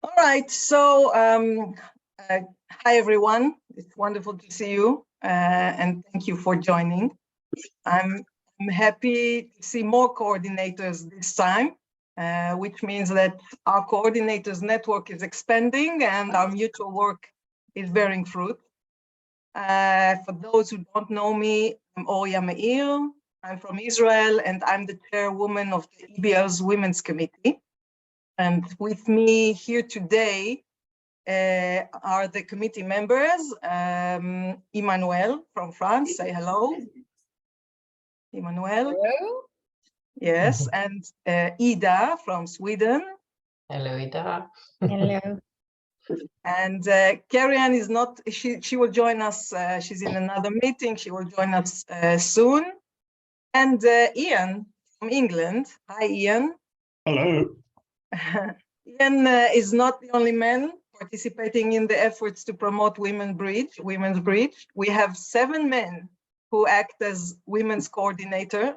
All right, so hi everyone. It's wonderful to see you, and thank you for joining. I'm happy to see more coordinators this time, which means that our coordinators network is expanding and our mutual work is bearing fruit. For those who don't know me, I'm Oria Meir. I'm from Israel, and I'm the chairwoman of the EBL's Women's Committee. And with me here today are the committee members, Emmanuel from France, say hello. Emmanuel. Hello. Yes, and Ida from Sweden. Hello, Ida. Hello. And Carrie-Anne is not, she will join us, she's in another meeting, she will join us soon. And Ian from England. Hi, Ian. Hello. Ian is not the only man participating in the efforts to promote Women's Bridge. We have 7 men who act as women's coordinators,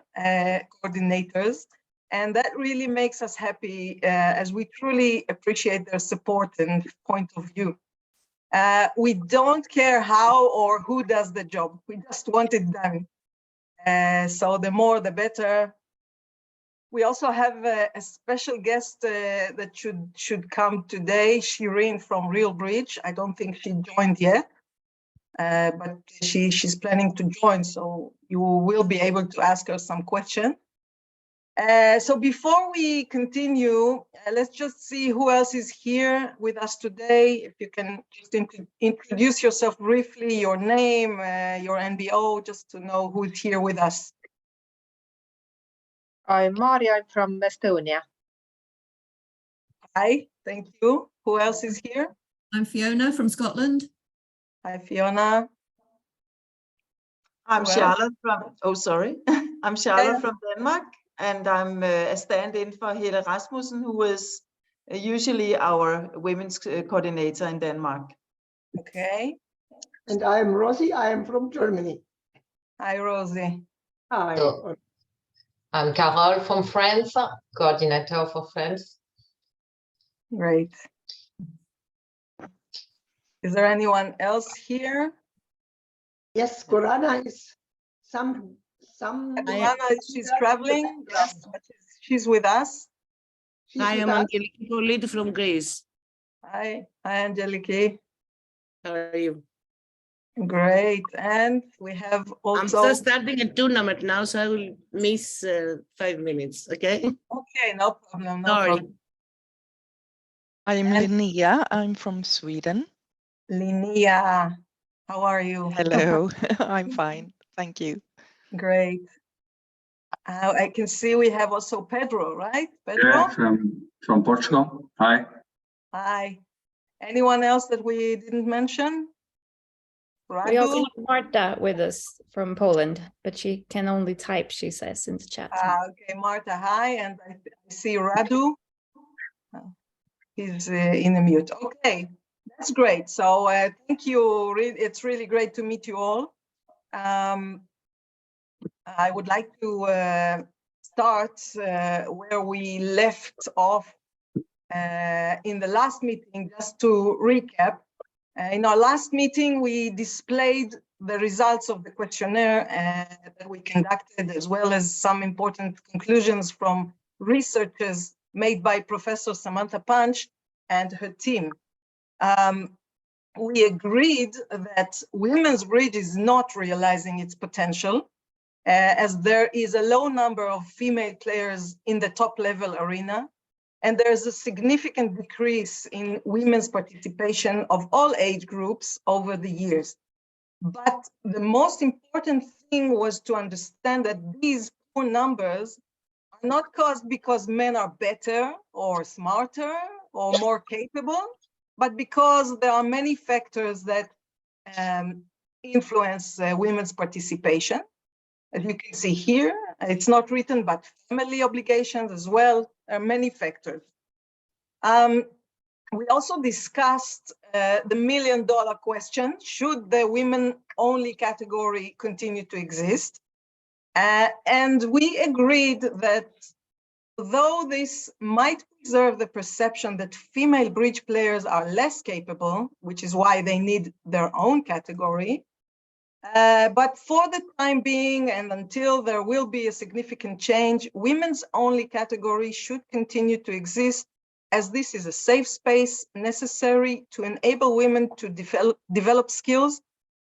and that really makes us happy as we truly appreciate their support and point of view. We don't care how or who does the job. We just want it done. So the more, the better. We also have a special guest that should come today, Shireen from Real Bridge. I don't think she joined yet, but she's planning to join, so you will be able to ask her some questions. So before we continue, let's just see who else is here with us today. If you can just introduce yourself briefly, your name, your NBO, just to know who's here with us. I'm Maria from Estonia. Hi, thank you. Who else is here? I'm Fiona from Scotland. Hi, Fiona. I'm Charlotte from, I'm Charlotte Yeah. from Denmark, and I'm a stand-in for Helle Rasmussen, who is usually our women's coordinator in Denmark. Okay. And I am Rosie. I am from Germany. Hi, Rosie. Hi. I'm Carole from France, coordinator for France. Great. Is there anyone else here? Yes, Gorana is some. Gorana, she's traveling. Yes, but she's with us. I am Angeliki Polidou from Greece. Hi, Angeliki. How are you? Great. And we have also. I'm just starting a tournament now, so I will miss 5 minutes. Okay. Okay, no problem. No Sorry. problem. I'm Linnea. I'm from Sweden. Linnea, how are you? Hello. I'm fine. Thank you. Great. I can see we have also Pedro, right? Pedro? Yeah, from Portugal. Hi. Hi. Anyone else that we didn't mention? We also Radu? have Marta with us from Poland, but she can only type, she says in the chat. Okay, Marta, hi. And I see Radu. He's in the mute. Okay, that's great. So thank you. It's really great to meet you all. I would like to start where we left off in the last meeting, just to recap. In our last meeting, we displayed the results of the questionnaire that we conducted, as well as some important conclusions from researches made by Professor Samantha Punch and her team. We agreed that Women's Bridge is not realizing its potential, as there is a low number of female players in the top level arena, and there's a significant decrease in women's participation of all age groups over the years. But the most important thing was to understand that these poor numbers are not caused because men are better or smarter or more capable, but because there are many factors that influence women's participation. As you can see here, it's not written, but family obligations as well. There are many factors. We also discussed the million-dollar question: should the women-only category continue to exist? And we agreed that Though this might preserve the perception that female bridge players are less capable, which is why they need their own category, but for the time being and until there will be a significant change, women's only category should continue to exist, as this is a safe space necessary to enable women to develop skills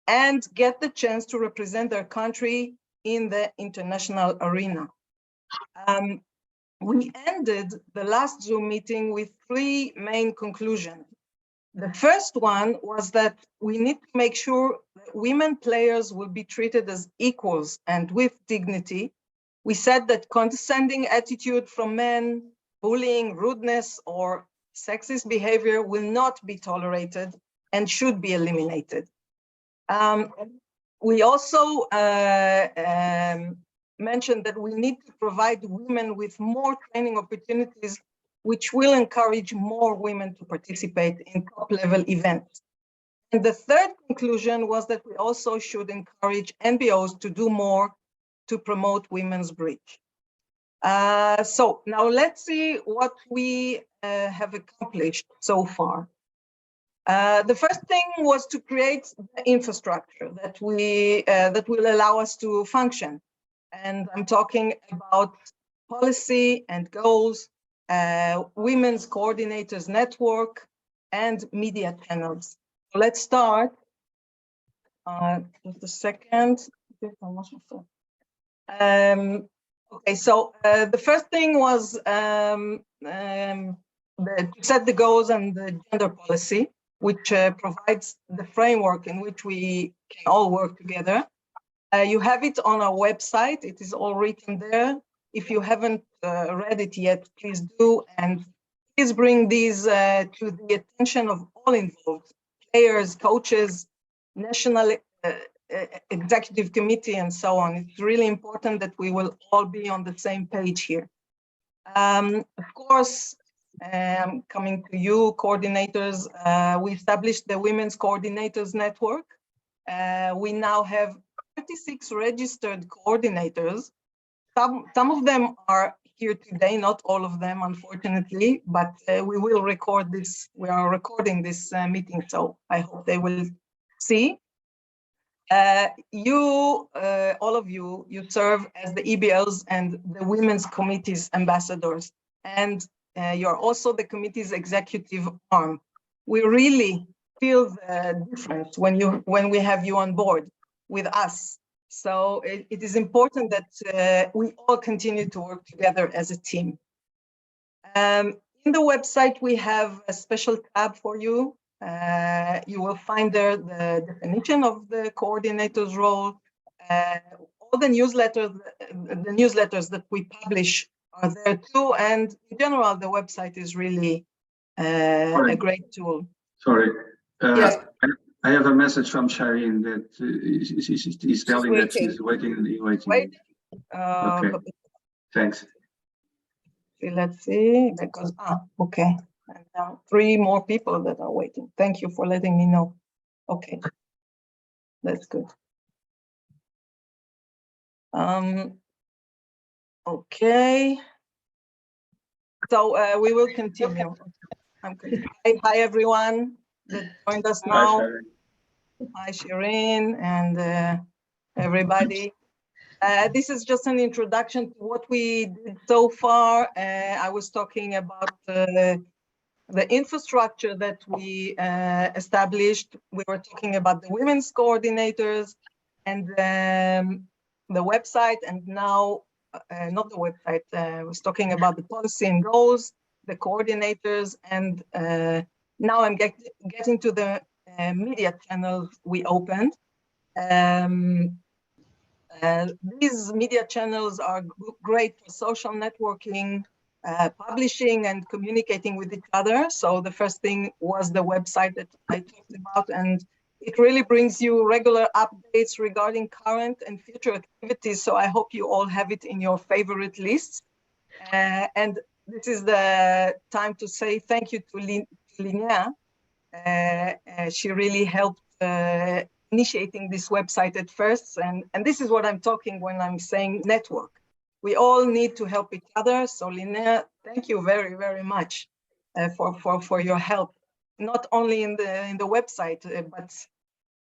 and get the chance to represent their country in the international arena. We ended the last Zoom meeting with 3 main conclusions. The first one was that we need to make sure that women players will be treated as equals and with dignity. We said that condescending attitude from men, bullying, rudeness, or sexist behavior will not be tolerated and should be eliminated. We also mentioned that we need to provide women with more training opportunities, which will encourage more women to participate in top-level events. And the third conclusion was that we also should encourage NBOs to do more to promote women's bridge. So now let's see what we have accomplished so far. The first thing was to create the infrastructure that will allow us to function. And I'm talking about policy and goals, women's coordinators network, and media channels. So let's start. Just a second. Okay, so the first thing was to set the goals and the gender policy, which provides the framework in which we can all work together. You have it on our website. It is all written there. If you haven't read it yet, please do. And please bring these to the attention of all involved, players, coaches, national executive committee, and so on. It's really important that we will all be on the same page here. Of course, coming to you, coordinators, we established the Women's Coordinators Network. We now have 36 registered coordinators. Some of them are here today, not all of them, unfortunately, but we will record this. We are recording this meeting, so I hope they will see. All of you serve as the EBLs and the Women's Committee's ambassadors, and you're also the committee's executive arm. We really feel the difference when we have you on board with us. So it is important that we all continue to work together as a team. In the website, we have a special tab for you. You will find there the definition of the coordinator's role. All the newsletters that we publish are there too. And in general, the website is really a great tool. Sorry. Yes. I have a message from Shireen that she's telling that she's waiting. Wait. Okay. Thanks. Let's see, because, okay. And now 3 more people that are waiting. Thank you for letting me know. Okay, that's good. Okay. So we will continue. Hi, everyone that joined us now. Hi, Shireen, and everybody. This is just an introduction to what we did so far. I was talking about the infrastructure that we established. We were talking about the women's coordinators and the website, and now, not the website, I was talking about the policy and goals, the coordinators, and now I'm getting to the media channels we opened. These media channels are great for social networking, publishing and communicating with each other. So the first thing was the website that I talked about, and it really brings you regular updates regarding current and future activities. So I hope you all have it in your favorite lists. And this is the time to say thank you to Linnea. She really helped initiating this website at first. And this is what I'm talking when I'm saying network. We all need to help each other. So Linnea, thank you very, very much for your help, not only in the website,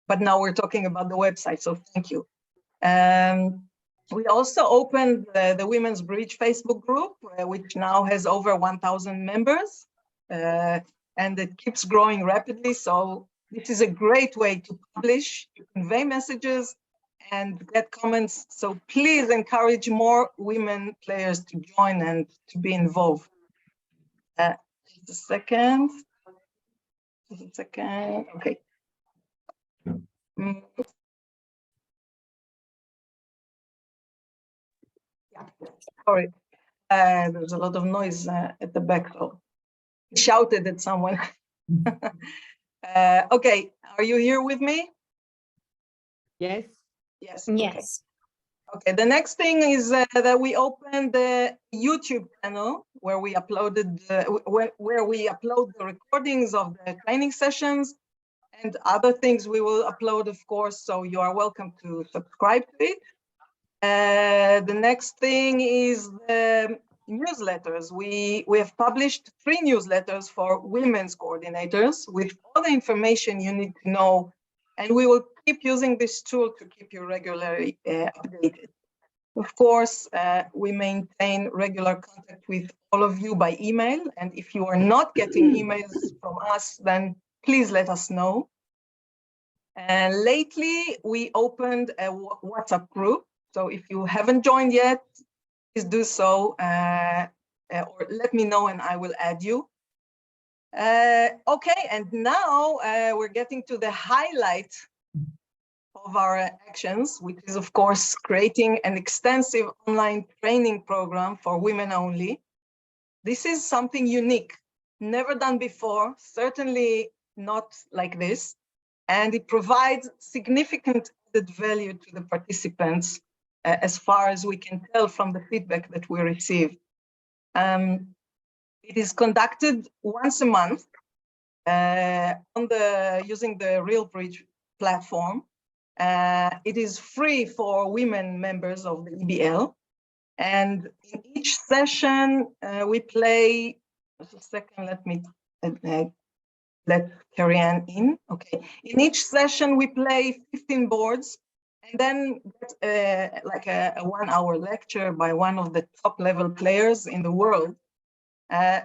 but now we're talking about the website. So thank you. We also opened the Women's Bridge Facebook group, which now has over 1,000 members, and it keeps growing rapidly. So this is a great way to publish, to convey messages, and get comments. So please encourage more women players to join and to be involved. Just a second. Just a second. Okay. Yeah, sorry. There's a lot of noise at the back, so I shouted at someone. Okay, are you here with me? Yes. Yes. Okay. Yes. Okay, the next thing is that we opened the YouTube channel where we uploaded where we upload the recordings of the training sessions and other things we will upload, of course. So you are welcome to subscribe to it. The next thing is the newsletters. We have published 3 newsletters for women's coordinators with all the information you need to know, and we will keep using this tool to keep you regularly updated. Of course, we maintain regular contact with all of you by email, and if you are not getting emails from us, then please let us know. And lately, we opened a WhatsApp group. So if you haven't joined yet, please do so, or let me know and I will add you. Okay, and now we're getting to the highlight of our actions, which is, of course, creating an extensive online training program for women only. This is something unique, never done before, certainly not like this, and it provides significant added value to the participants as far as we can tell from the feedback that we receive. It is conducted once a month using the RealBridge platform. It is free for women members of the EBL. And in each session, we play, just a second, let me let Carrie-Anne in. Okay, in each session, we play 15 boards and then get like a 1-hour lecture by one of the top level players in the world.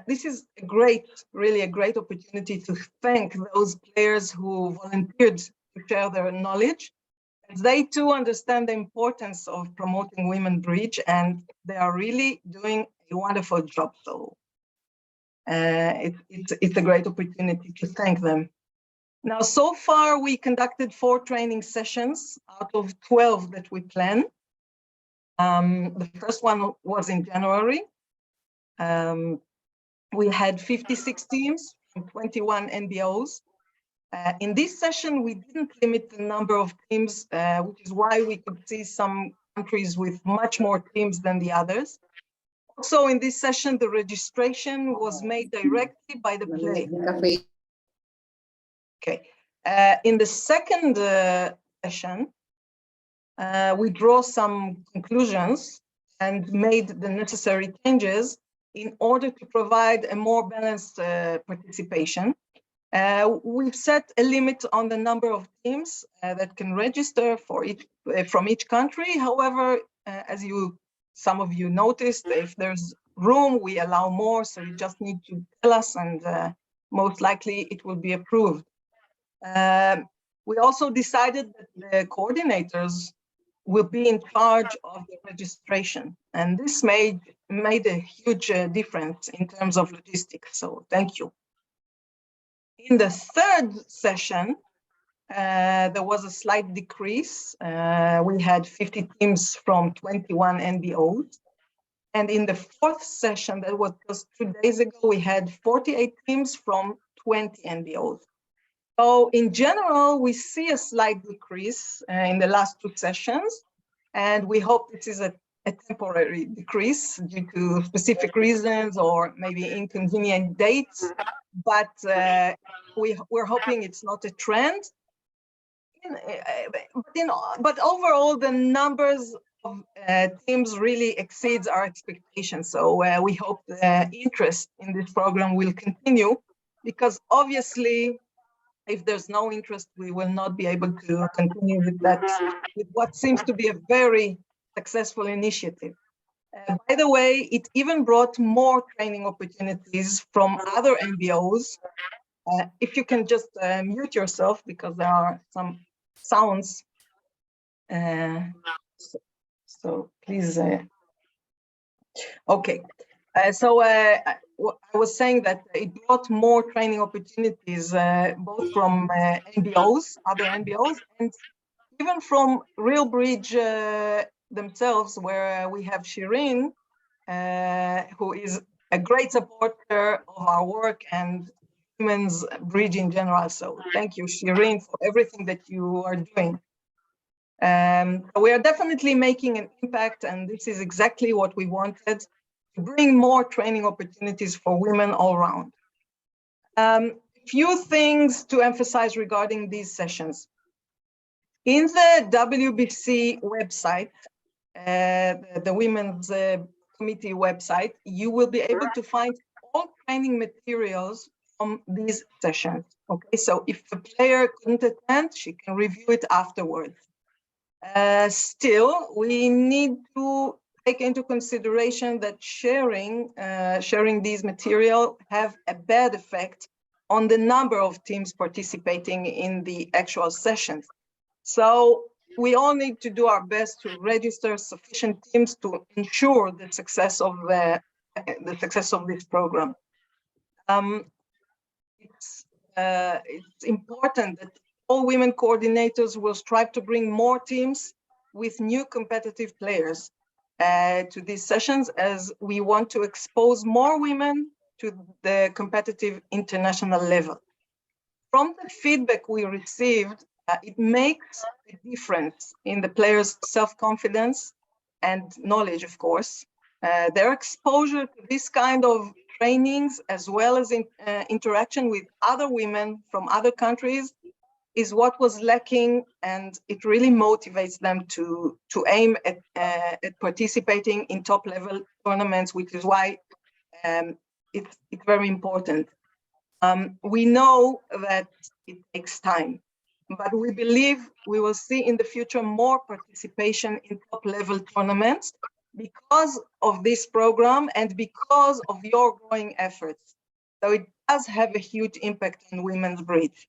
This is a great, really a great opportunity to thank those players who volunteered to share their knowledge. They too understand the importance of promoting Women Bridge, and they are really doing a wonderful job. So it's a great opportunity to thank them. Now, so far we conducted 4 training sessions out of 12 that we planned. The first one was in January. We had 56 teams from 21 NBOs. In this session, we didn't limit the number of teams, which is why we could see some countries with much more teams than the others. Also, in this session, the registration was made directly by the player. Okay. In the second session, we draw some conclusions and made the necessary changes in order to provide a more balanced participation. We've set a limit on the number of teams that can register for from each country. However, as some of you noticed, if there's room, we allow more. So you just need to tell us, and most likely it will be approved. We also decided that the coordinators will be in charge of the registration, and this made a huge difference in terms of logistics. So thank you. In the third session, there was a slight decrease. We had 50 teams from 21 NBOs. And in the fourth session, that was just 2 days ago, we had 48 teams from 20 NBOs. So in general, we see a slight decrease in the last 2 sessions. And we hope this is a temporary decrease due to specific reasons or maybe inconvenient dates. But we're hoping it's not a trend. But overall, the numbers of teams really exceeds our expectations. So we hope the interest in this program will continue, because obviously, if there's no interest, we will not be able to continue with that, with what seems to be a very successful initiative. By the way, it even brought more training opportunities from other NBOs. If you can just mute yourself, because there are some sounds. So please. Okay. So I was saying that it brought more training opportunities, both from NBOs, other NBOs, and even from Real Bridge themselves, where we have Shireen, who is a great supporter of our work and Women's Bridge in general. So thank you, Shireen, for everything that you are doing. We are definitely making an impact, and this is exactly what we wanted, to bring more training opportunities for women all around. Few things to emphasize regarding these sessions. In the WBC website, the Women's Committee website, you will be able to find all training materials from these sessions. Okay, so if the player couldn't attend, she can review it afterwards. Still, we need to take into consideration that sharing these material have a bad effect on the number of teams participating in the actual sessions. So we all need to do our best to register sufficient teams to ensure the success of this program. It's important that all women coordinators will strive to bring more teams with new competitive players to these sessions, as we want to expose more women to the competitive international level. From the feedback we received, it makes a difference in the players' self-confidence and knowledge, of course. Their exposure to this kind of trainings, as well as interaction with other women from other countries, is what was lacking, and it really motivates them to aim at participating in top-level tournaments, which is why it's very important. We know that it takes time, but we believe we will see in the future more participation in top-level tournaments because of this program and because of your growing efforts. So it does have a huge impact on Women's Bridge.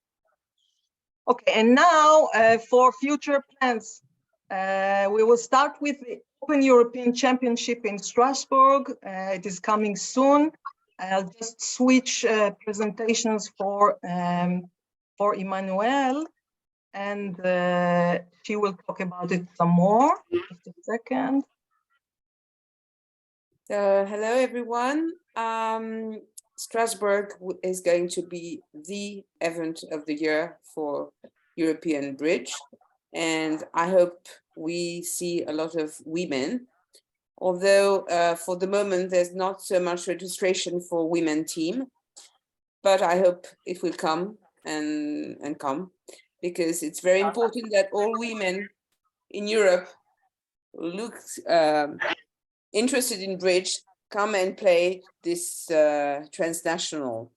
Okay, and now for future plans, we will start with the Open European Championship in Strasbourg. It is coming soon. I'll just switch presentations for Emmanuelle, and she will talk about it some more. Just a second. Hello, everyone. Strasbourg is going to be the event of the year for European Bridge, and I hope we see a lot of women, although for the moment there's not so much registration for women team, but I hope it will come and come, because it's very important that all women in Europe look interested in bridge, come and play this transnational.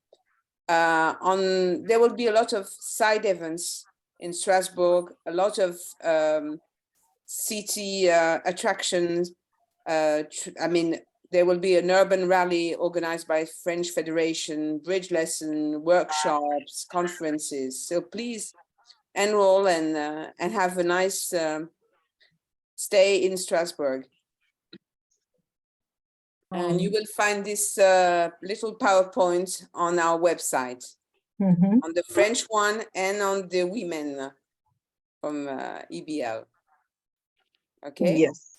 There will be a lot of side events in Strasbourg, a lot of city attractions. I mean, there will be an urban rally organized by French Federation, bridge lesson, workshops, conferences. So please enroll and have a nice stay in Strasbourg. And you will find this little PowerPoint on our website, on the French one and on the women from EBL. Okay. Yes.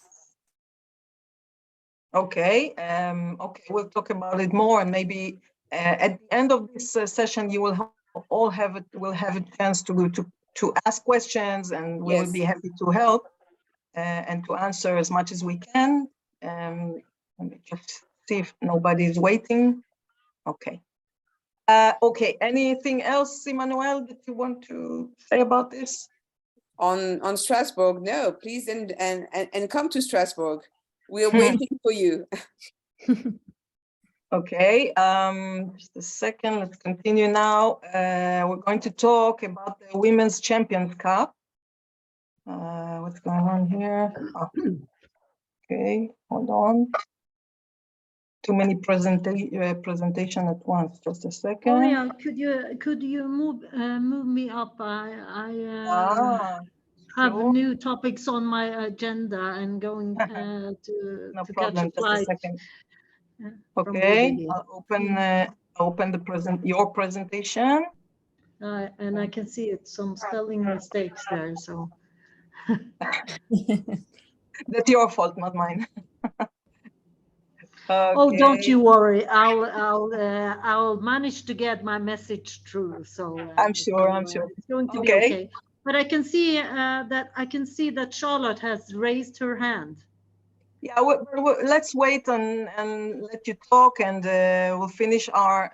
Okay. Okay. We'll talk about it more, and maybe at the end of this session, you will all have a chance to ask questions, and we will be happy to help and to answer as much as we can. Let me just see if nobody is waiting. Okay. Okay. Anything else, Emmanuelle, that you want to say about this? on Strasbourg, no, please and come to Strasbourg. We are waiting for you. Okay, just a second, let's continue now. We're going to talk about the Women's Champions Cup. What's going on here? Oh. Okay, hold on. Too many presentation at once, just a second. Oh yeah, could you move me up? I have sure. new topics on my agenda and going to No catch problem, a just a flight. second. from Okay, Bolivia. I'll open your presentation. And I can see it's some spelling mistakes there, so. That's your fault, not mine. Oh, don't Okay. you worry. I'll manage to get my message through. So I'm sure. it's going to be okay. But I can see that Charlotte has raised her hand. Yeah, let's wait and let you talk, and we'll finish our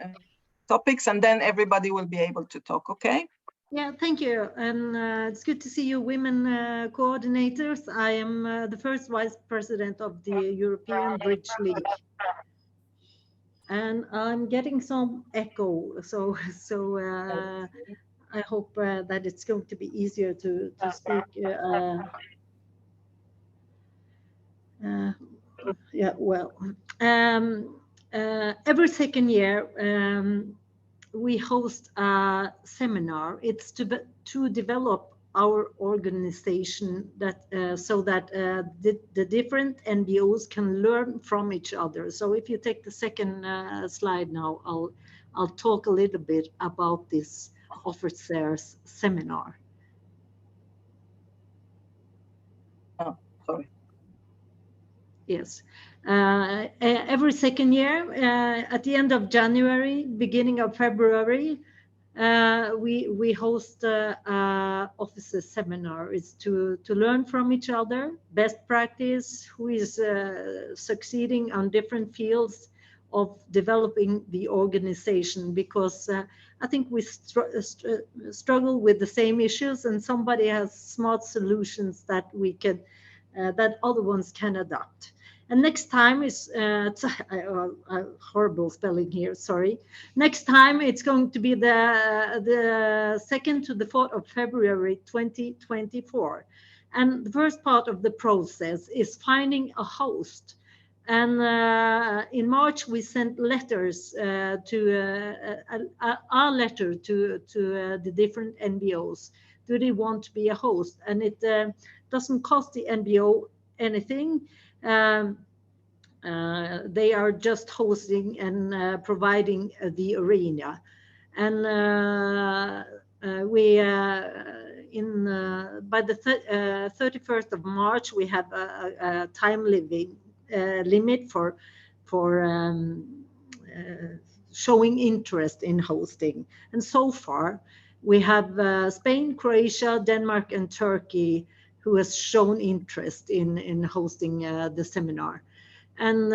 topics, and then everybody will be able to talk. Okay? Yeah, thank you. And it's good to see you, women coordinators. I am the first vice president of the European Bridge League. And I'm getting some echo, so I hope that it's going to be easier to speak. Yeah, well, every second year we host a seminar. It's to develop our organization so that the different NGOs can learn from each other. So if you take the second slide now, I'll talk a little bit about this officers seminar. Oh, sorry. Yes. Every second year, at the end of January, beginning of February, we host officer seminar. It's to learn from each other, best practice, who is succeeding on different fields of developing the organization, because I think we struggle with the same issues, and somebody has smart solutions that we can that other ones can adopt. And next time is horrible spelling here, sorry. Next time it's going to be the 2nd to the 4th of February 2024. And the first part of the process is finding a host. And in March we sent letters our letter to the different NGOs. Do they want to be a host? And it doesn't cost the NGO anything. They are just hosting and providing the arena, and by the 31st of March we have a time limit for showing interest in hosting, and so far we have Spain, Croatia, Denmark, and Turkey who has shown interest in hosting the seminar. And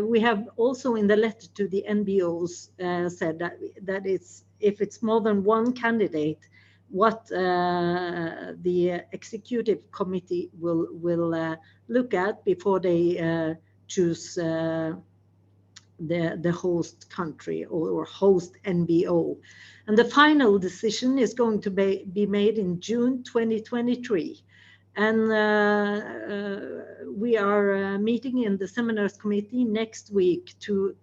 we have also in the letter to the NGOs said that if it's more than one candidate, what the executive committee will look at before they choose the host country or host NGO. And the final decision is going to be made in June 2023. And we are meeting in the seminars committee next week to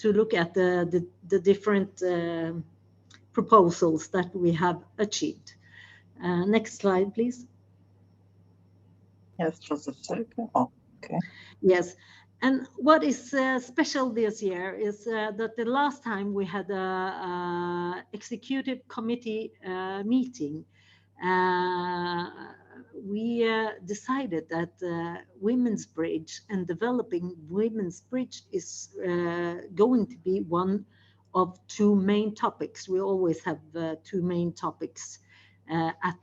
look at the different proposals that we have achieved. Next slide, please. Yes, just a second. Oh, okay. Yes. And what is special this year is that the last time we had a executive committee meeting, we decided that Women's Bridge and developing Women's Bridge is going to be one of two main topics. We always have two main topics at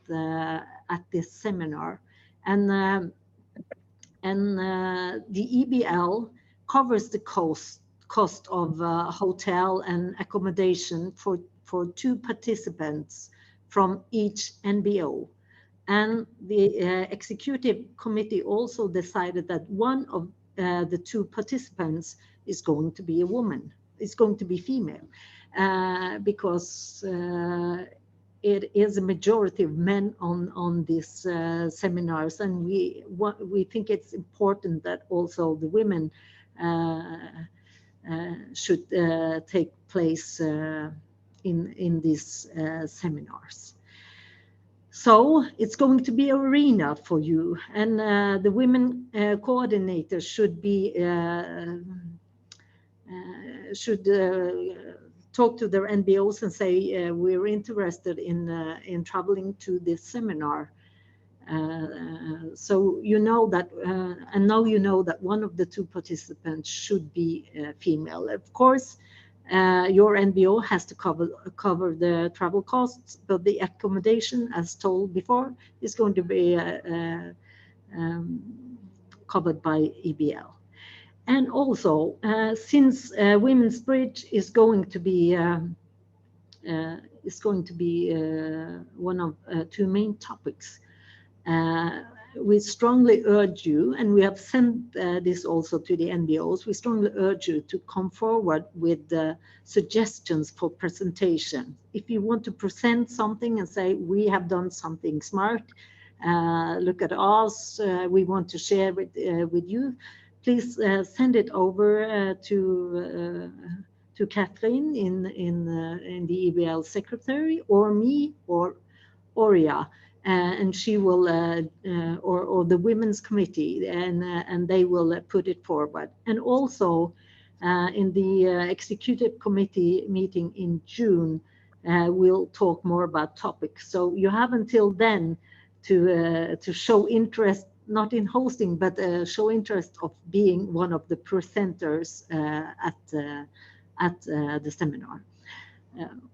this seminar, and the EBL covers the cost of hotel and accommodation for 2 participants from each NBO. And the executive committee also decided that one of the 2 participants is going to be a woman, is going to be female, because it is a majority of men on these seminars, and we think it's important that also the women should take place in these seminars. So it's going to be an arena for you, and the women coordinators should talk to their NBOs and say we're interested in traveling to this seminar. So you know that, and now you know that one of the 2 participants should be female. Of course, your NBO has to cover the travel costs, but the accommodation, as told before, is going to be covered by EBL. And also, since Women's Bridge is going to be one of 2 main topics, we strongly urge you, and we have sent this also to the NBOs, we strongly urge you to come forward with suggestions for presentation. If you want to present something and say, we have done something smart, look at us, we want to share with you, please send it over to Catherine in the EBL secretary, or me, or Oria. And she will, or the women's committee, and they will put it forward. And also in the executive committee meeting in June, we'll talk more about topics. So you have until then to show interest, not in hosting, but show interest of being one of the presenters at the seminar.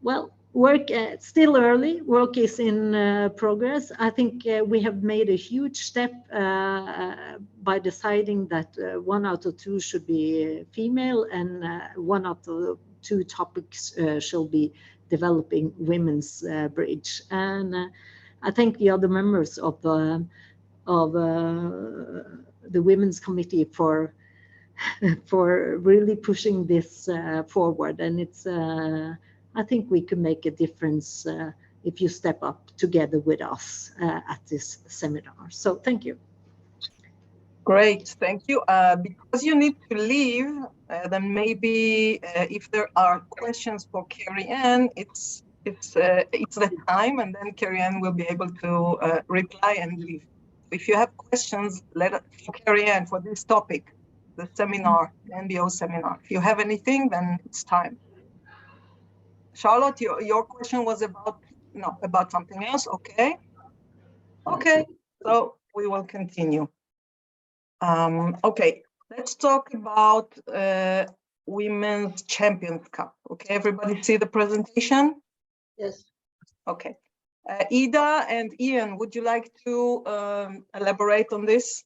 Well, work still early, work is in progress. I think we have made a huge step by deciding that 1 out of 2 should be female, and 1 out of 2 topics shall be developing women's bridge. And I thank the other members of the women's committee for really pushing this forward. And it's I think we can make a difference if you step up together with us at this seminar. So thank you. Great, thank you. Because you need to leave, then maybe if there are questions for Carrie-Anne, it's the time, and then Carrie-Anne will be able to reply and leave. If you have questions, for Carrie-Anne for this topic, the seminar, the NBO seminar. If you have anything, then it's time. Charlotte, your question was about something else. Okay. Okay, so we will continue. Okay, let's talk about Women's Champions Cup. Okay, everybody see the presentation? Yes. Okay. Ida and Ian, would you like to elaborate on this?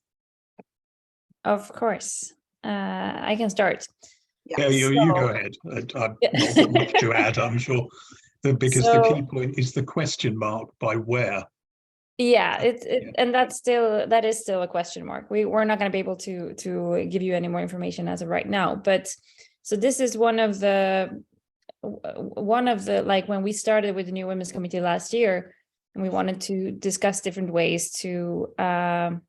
Of course. I can start. Yeah, you go ahead. I've not got much to add, I'm sure, because the key point is the question mark by where. Yeah, and that is still a question mark. We're not going to be able to give you any more information as of right now. But so this is one of the like when we started with the new women's committee last year, and we wanted to discuss different ways to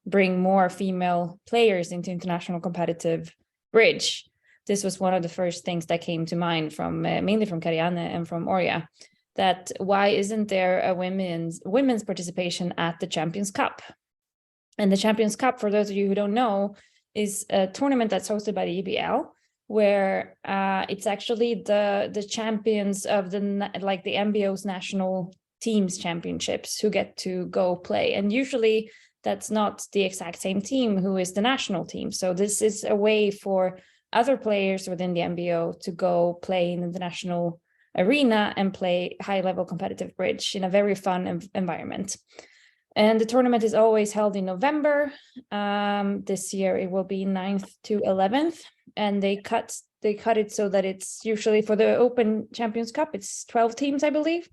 bring more female players into international competitive bridge. This was one of the first things that came to mind from mainly from Carrie-Anne and from Oria, that why isn't there a women's participation at the Champions Cup? And the Champions Cup, for those of you who don't know, is a tournament that's hosted by the EBL, where it's actually the champions of the NBO's national teams championships who get to go play. And usually that's not the exact same team who is the national team. So this is a way for other players within the NBO to go play in the international arena and play high-level competitive bridge in a very fun environment. And the tournament is always held in November. This year it will be 9th to 11th, and they cut they cut it so that it's usually for the Open Champions Cup, it's 12 teams, I believe,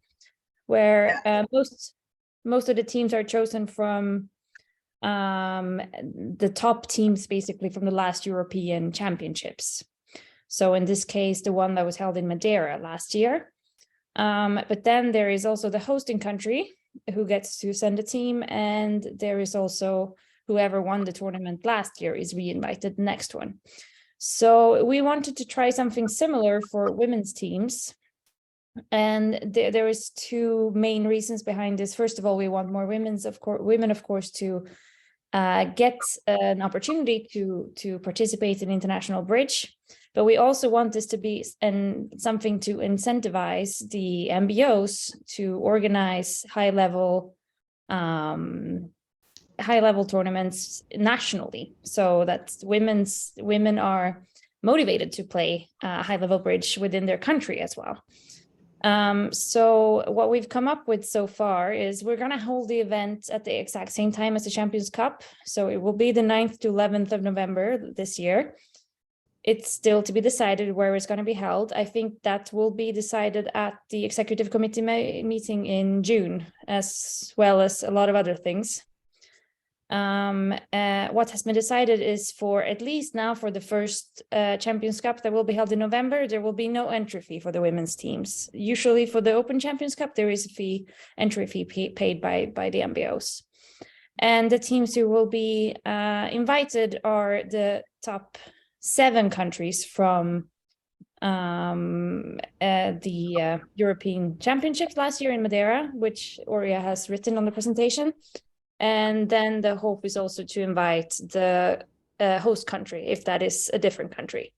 where most of the teams are chosen from the top teams, basically from the last European Championships. So in this case, the one that was held in Madeira last year. But then there is also the hosting country who gets to send a team, and there is also whoever won the tournament last year is re-invited the next one. So we wanted to try something similar for women's teams. And there is two main reasons behind this. First of all, we want more women, of course, to get an opportunity to participate in international bridge. But we also want this to be something to incentivize the MBOs to organize high-level tournaments nationally, so that women are motivated to play high-level bridge within their country as well. So what we've come up with so far is we're going to hold the event at the exact same time as the Champions Cup. So it will be the 9th to 11th of November this year. It's still to be decided where it's going to be held. I think that will be decided at the executive committee meeting in June, as well as a lot of other things. What has been decided is for at least now for the first Champions Cup that will be held in November, there will be no entry fee for the women's teams. Usually for the Open Champions Cup, there is a entry fee paid by the MBOs. And the teams who will be invited are the top 7 countries from the European Championships last year in Madeira, which Oria has written on the presentation. And then the hope is also to invite the host country, if that is a different country.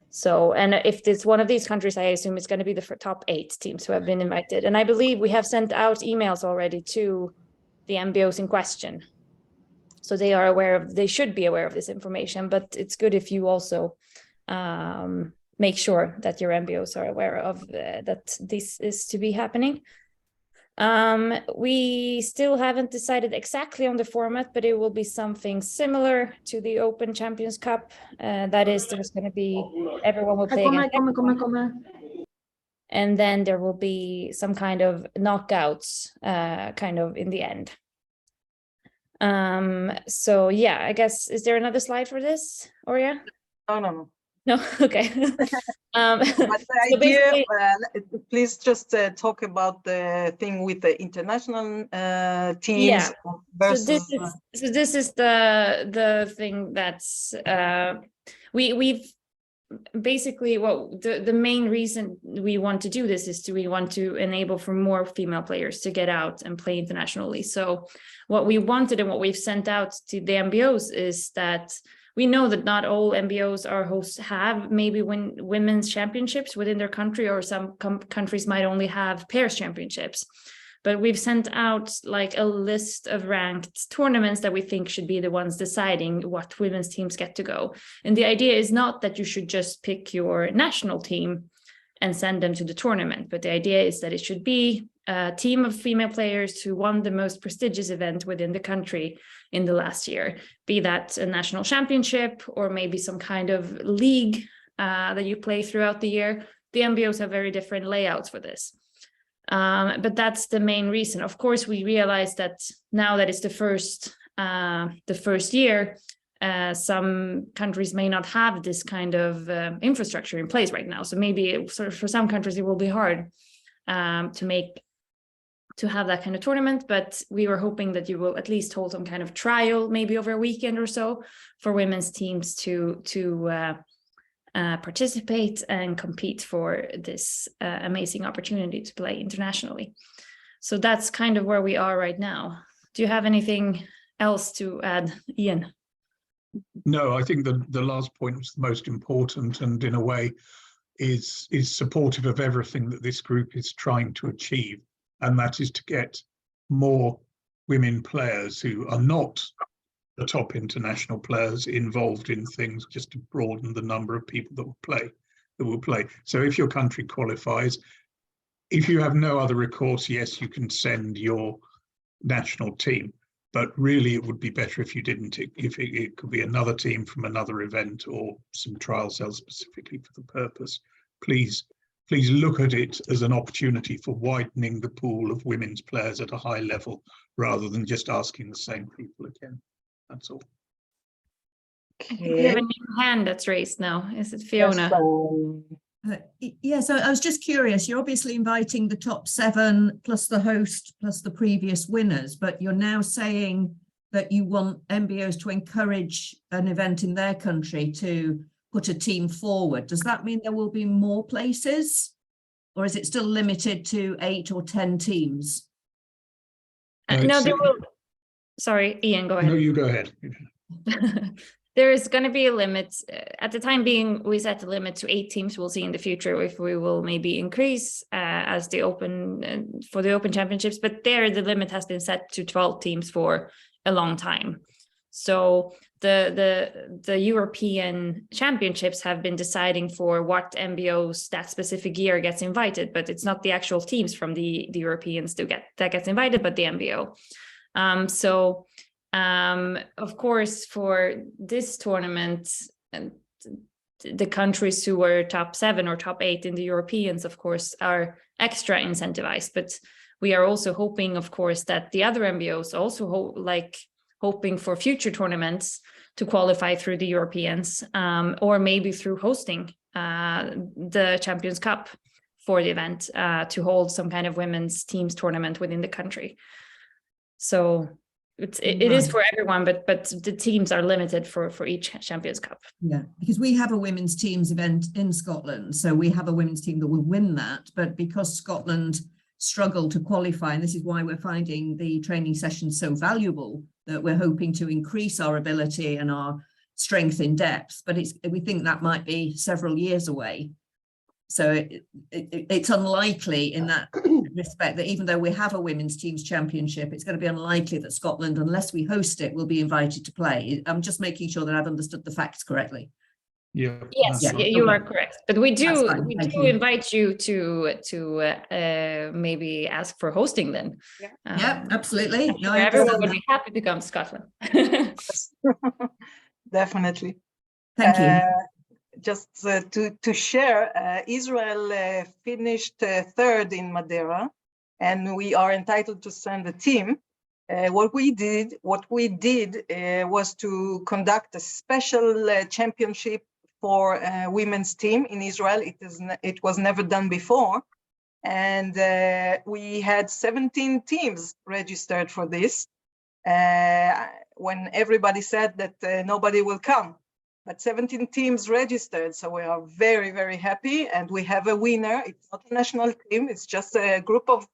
So, and if it's one of these countries, I assume it's going to be the top 8 teams who have been invited. And I believe we have sent out emails already to the MBOs in question. So they are they should be aware of this information, but it's good if you also make sure that your MBOs are aware of that this is to be happening. We still haven't decided exactly on the format, but it will be something similar to the Open Champions Cup. That is, there's going to be, everyone will play against everyone. And then there will be some kind of knockouts kind of in the end. So yeah, I guess, is there another slide for this, Oria? No. No, okay. But the idea, please just talk about the thing with the international teams versus. So this is the thing that's we've basically, well, the main reason we want to do this is we want to enable for more female players to get out and play internationally. So what we wanted and what we've sent out to the MBOs is that we know that not all MBOs or hosts have maybe women's championships within their country, or some countries might only have pairs championships. But we've sent out like a list of ranked tournaments that we think should be the ones deciding what women's teams get to go. And the idea is not that you should just pick your national team and send them to the tournament, but the idea is that it should be a team of female players who won the most prestigious event within the country in the last year, be that a national championship or maybe some kind of league that you play throughout the year. The MBOs have very different layouts for this. But that's the main reason. Of course, we realize that now that it's the first year, some countries may not have this kind of infrastructure in place right now. So maybe for some countries, it will be hard to have that kind of tournament, but we were hoping that you will at least hold some kind of trial, maybe over a weekend or so, for women's teams to participate and compete for this amazing opportunity to play internationally. So that's kind of where we are right now. Do you have anything else to add, Ian? No, I think the last point was the most important, and in a way is supportive of everything that this group is trying to achieve. And that is to get more women players who are not the top international players involved in things, just to broaden the number of people that will play. So if your country qualifies, if you have no other recourse, yes, you can send your national team. But really, it would be better if you didn't. If it could be another team from another event or some trial cells specifically for the purpose. Please look at it as an opportunity for widening the pool of women's players at a high level, rather than just asking the same people again. That's all. We have a new hand that's raised now. Is it Fiona? Yeah, so I was just curious, you're obviously inviting the top 7 plus the host plus the previous winners, but you're now saying that you want MBOs to encourage an event in their country to put a team forward. Does that mean there will be more places, or is it still limited to 8 or 10 teams? No, there will. Sorry, Ian, go ahead. No, you go ahead. There is going to be a limit. At the time being, we set the limit to 8 teams. We'll see in the future if we will maybe increase as the Open for the Open Championships. But there, the limit has been set to 12 teams for a long time. So the European Championships have been deciding for what MBOs that specific year gets invited, but it's not the actual teams from the Europeans that gets invited, but the MBO. Of course, for this tournament, the countries who were top 7 or top 8 in the Europeans, of course, are extra incentivized. But we are also hoping, of course, that the other MBOs also hoping for future tournaments to qualify through the Europeans, or maybe through hosting the Champions Cup for the event, to hold some kind of women's teams tournament within the country. So it is for everyone, but the teams are limited for each Champions Cup. Yeah, because we have a women's teams event in Scotland, so we have a women's team that will win that. But because Scotland struggled to qualify, and this is why we're finding the training sessions so valuable, that we're hoping to increase our ability and our strength in depth. But we think that might be several years away. So it's unlikely in that respect that even though we have a women's teams championship, it's going to be unlikely that Scotland, unless we host it, will be invited to play. I'm just making sure that I've understood the facts correctly. Yeah. Yes, you are correct. But we do invite you to maybe ask for hosting then. Yeah, absolutely. No, everyone would be happy to come to Scotland. Definitely. Thank you. Just to share, Israel finished 3rd in Madeira, and we are entitled to send a team. What we did was to conduct a special championship for women's team in Israel. It was never done before, and we had 17 teams registered for this. When everybody said that nobody will come. But 17 teams registered, so we are very, very happy, and we have a winner. It's not a national team, it's just a group of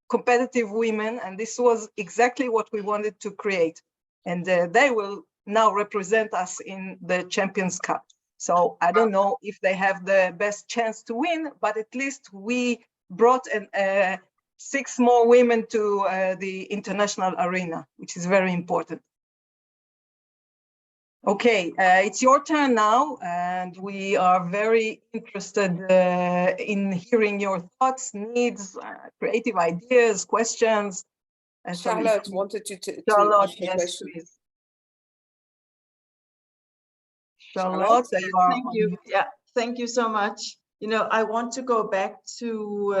competitive women, and this was exactly what we wanted to create. And they will now represent us in the Champions Cup. So I don't know if they have the best chance to win, but at least we brought 6 more women to the international arena, which is very important. Okay, it's your turn now, and we are very interested in hearing your thoughts, needs, creative ideas, questions. Charlotte wanted to Charlotte, ask a yes, question. please. Charlotte, you are Thank you. Yeah, thank you so much. You know, I want to go back to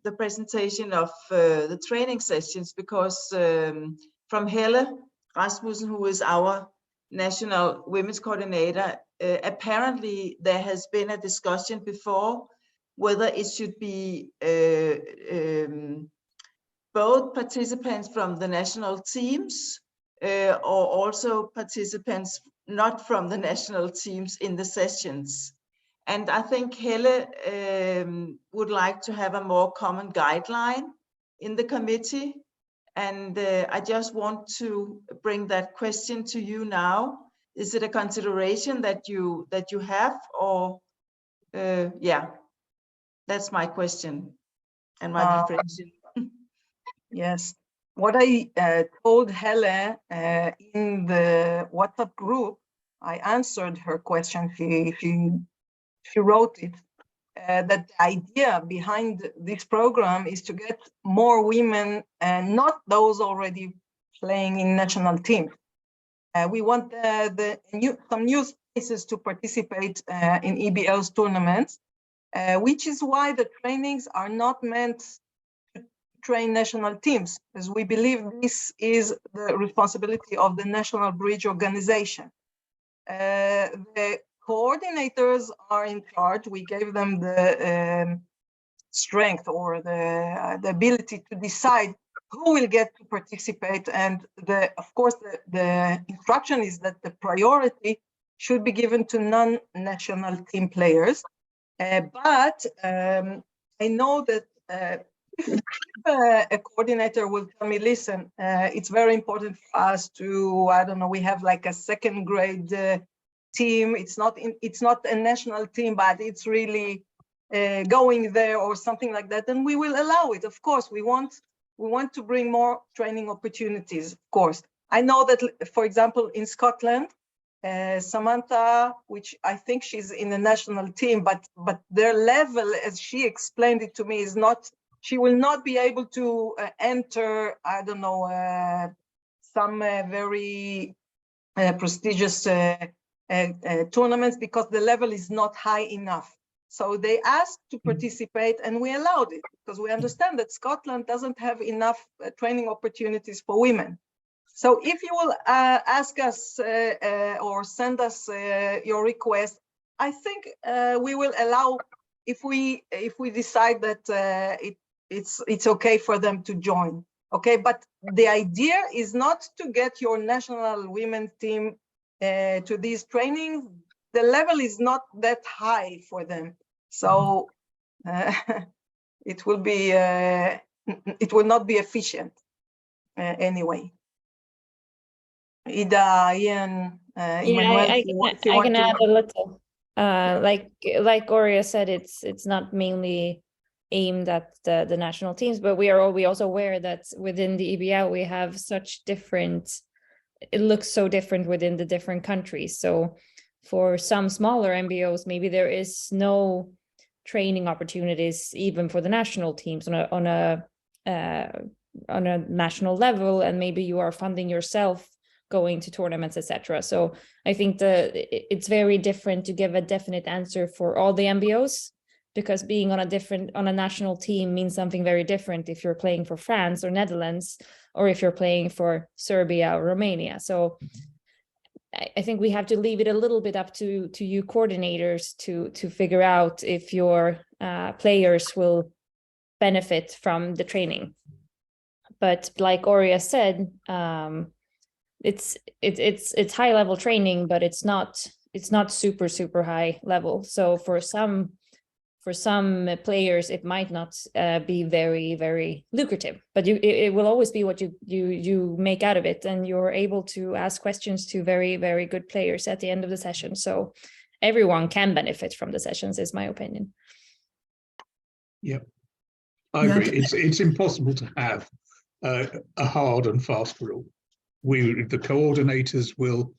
the presentation of the training sessions, because from Helle Rasmussen, who is our national women's coordinator, apparently there has been a discussion before whether it should be both participants from the national teams or also participants not from the national teams in the sessions. And I think Helle would like to have a more common guideline in the committee. And I just want to bring that question to you now. Is it a consideration that you have, or yeah, that's my question and my reflection. Yes, what I told Helle in the WhatsApp group, I answered her question. She wrote it. That the idea behind this program is to get more women, and not those already playing in national team. We want some new spaces to participate in EBL's tournaments, which is why the trainings are not meant to train national teams, as we believe this is the responsibility of the National Bridge Organization. The coordinators are in charge. We gave them the strength or the ability to decide who will get to participate. And of course, the instruction is that the priority should be given to non-national team players. But I know that if a coordinator will tell me, listen, it's very important for us to, I don't know, we have like a second grade team. It's not a national team, but it's really going there or something like that, then we will allow it. Of course, we want to bring more training opportunities, of course. I know that, for example, in Scotland, Samantha, which I think she's in the national team, but their level, as she explained it to me, is not, she will not be able to enter, I don't know, some very prestigious tournaments because the level is not high enough. So they asked to participate and we allowed it because we understand that Scotland doesn't have enough training opportunities for women. So if you will ask us or send us your request, I think we will allow, if we decide that it's okay for them to join. Okay, but the idea is not to get your national women's team to these trainings. The level is not that high for them, so it will not be efficient anyway. Ida, Ian, Emmanuel, I can add a little. Like Oria said, it's not mainly aimed at the national teams, but we also aware that within the EBL we have such different. It looks so different within the different countries. So for some smaller NBOs, maybe there is no training opportunities even for the national teams on a national level, and maybe you are funding yourself going to tournaments, etc. So I think it's very different to give a definite answer for all the NBOs, because being on a national team means something very different if you're playing for France or Netherlands, or if you're playing for Serbia or Romania. So I think we have to leave it a little bit up to you coordinators to figure out if your players will benefit from the training. But like Oria said, it's high level training, but it's not super high level. So for some players, it might not be very lucrative, but it will always be what you make out of it, and you're able to ask questions to very good players at the end of the session. So everyone can benefit from the sessions, is my opinion. Yeah, I agree. It's impossible to have a hard and fast rule. The coordinators will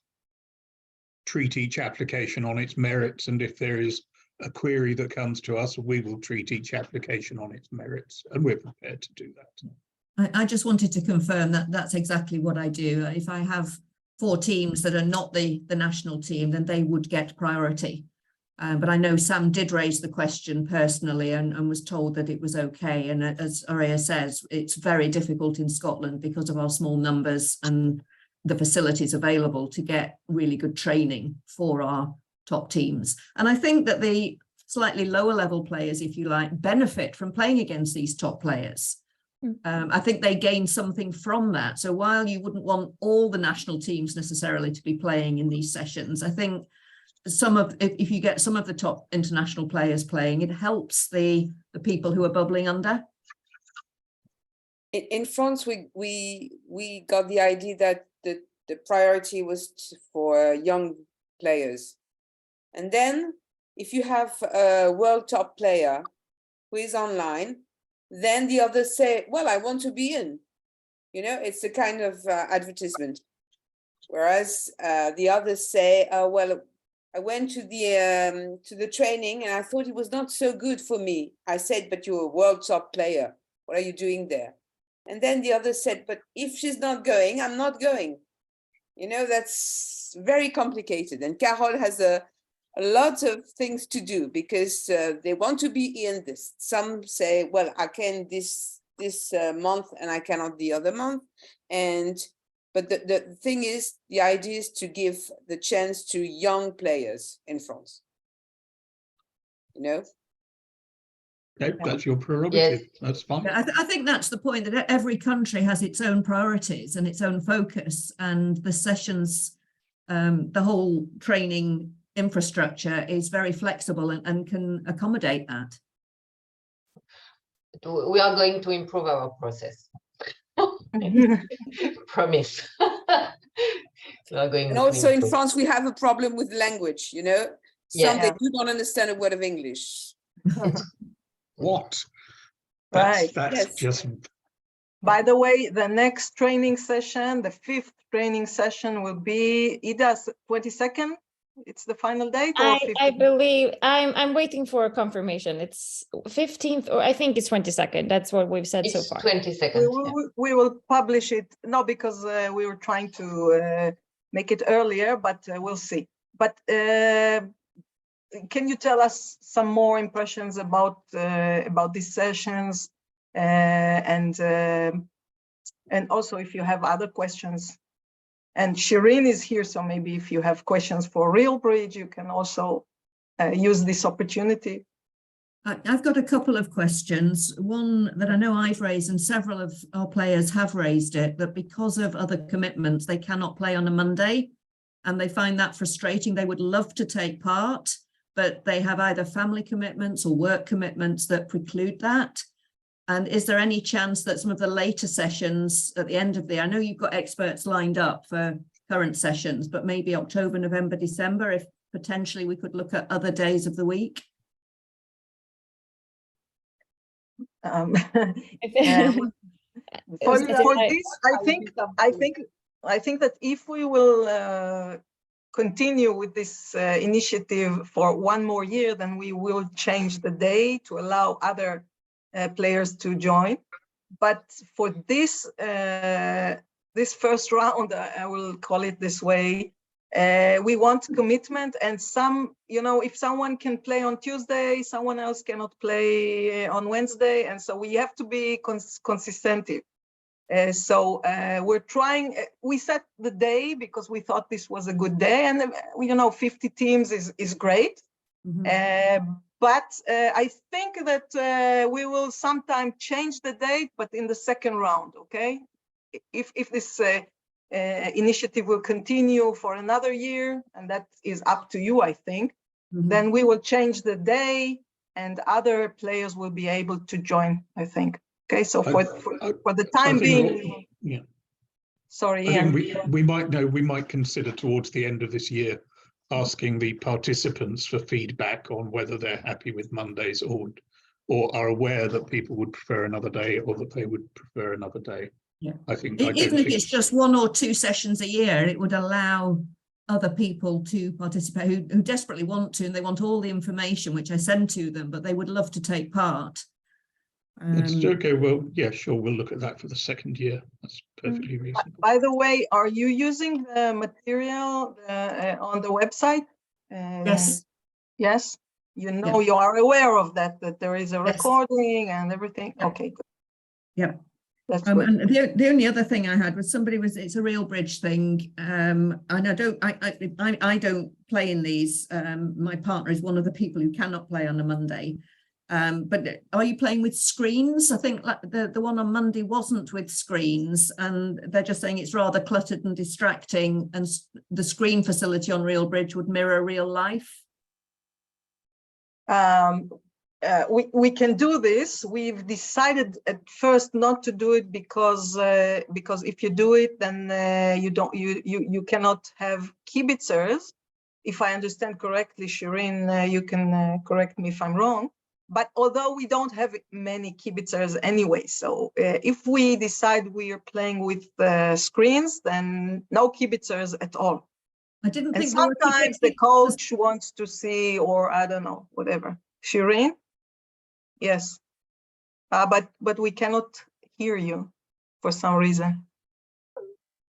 treat each application on its merits, and if there is a query that comes to us, we will treat each application on its merits, and we're prepared to do that. I just wanted to confirm that that's exactly what I do. If I have 4 teams that are not the national team, then they would get priority. But I know Sam did raise the question personally and was told that it was okay. And as Oria says, it's very difficult in Scotland because of our small numbers and the facilities available to get really good training for our top teams. And I think that the slightly lower level players, if you like, benefit from playing against these top players. I think they gain something from that. So while you wouldn't want all the national teams necessarily to be playing in these sessions, I think if you get some of the top international players playing, it helps the people who are bubbling under. In France, we got the idea that the priority was for young players. And then if you have a world top player who is online, then the others say, well, I want to be in. You know, it's a kind of advertisement. Whereas the others say, well, I went to the training and I thought it was not so good for me. I said, but you're a world top player. What are you doing there? And then the other said, but if she's not going, I'm not going. You know, that's very complicated. And Carol has a lot of things to do because they want to be in this. Some say, well, I can this month and I cannot the other month. But the thing is, the idea is to give the chance to young players in France. You know? Okay, that's your prerogative. That's fine. Yeah, I think that's the point, that every country has its own priorities and its own focus, and the sessions, the whole training infrastructure is very flexible and can accommodate that. We are going to improve our process. Promise. We are going And to also in improve. France, we have a problem with language, you know? Some they do not understand a word of English. What? Right. That's Yes. just By the way, the next training session, the 5th training session will be Ida's 22nd. It's the final date, or I believe I'm waiting for a confirmation. It's 15th, or I think it's 22nd. That's what we've said so It's far. 22nd. we will publish it, no, because we were trying to make it earlier, but we'll see. But can you tell us some more impressions about these sessions, and also if you have other questions? And Shireen is here, so maybe if you have questions for RealBridge, you can also use this opportunity. I've got a couple of questions. One that I know I've raised, and several of our players have raised it, that because of other commitments, they cannot play on a Monday, and they find that frustrating. They would love to take part, but they have either family commitments or work commitments that preclude that. And is there any chance that some of the later sessions at the end of I know you've got experts lined up for current sessions, but maybe October, November, December, if potentially we could look at other days of the week? For this, I think that if we will continue with this initiative for one more year, then we will change the day to allow other players to join. But for this this first round, I will call it this way, we want commitment, and some, you know, if someone can play on Tuesday, someone else cannot play on Wednesday, and so we have to be consistent. So we're trying, we set the day because we thought this was a good day, and you know, 50 teams is great. But I think that we will sometime change the date, but in the second round, okay? If this initiative will continue for another year, and that is up to you, I think, then we will change the day and other players will be able to join, I think. Okay, so for the time being, yeah. Sorry, I Ian. think we might consider towards the end of this year asking the participants for feedback on whether they're happy with Mondays or are aware that people would prefer another day or that they would prefer another day. Yeah, I think even if it's just 1 or 2 sessions a year, it would allow other people to participate who desperately want to, and they want all the information which I send to them, but they would love to take part. It's okay. Well, yeah, sure. We'll look at that for the second year. That's perfectly reasonable. By the way, are you using the material on the website? Yes. Yes. You know, you are aware of that there is a Yes. recording and everything. Yeah. Okay. Good. Yeah. That's And good. the only other thing I had was it's a RealBridge thing, and I don't play in these. My partner is one of the people who cannot play on a Monday. But are you playing with screens? I think the one on Monday wasn't with screens, and they're just saying it's rather cluttered and distracting, and the screen facility on RealBridge would mirror real life. We can do this. We've decided at first not to do it because if you do it, then you cannot have kibitzers. If I understand correctly, Shireen, you can correct me if I'm wrong. But although we don't have many kibitzers anyway, so if we decide we are playing with screens, then no kibitzers at all. I didn't And think there were sometimes the coach wants to see, or I don't know, whatever. Shireen? Yes. But we cannot hear you. for some reason.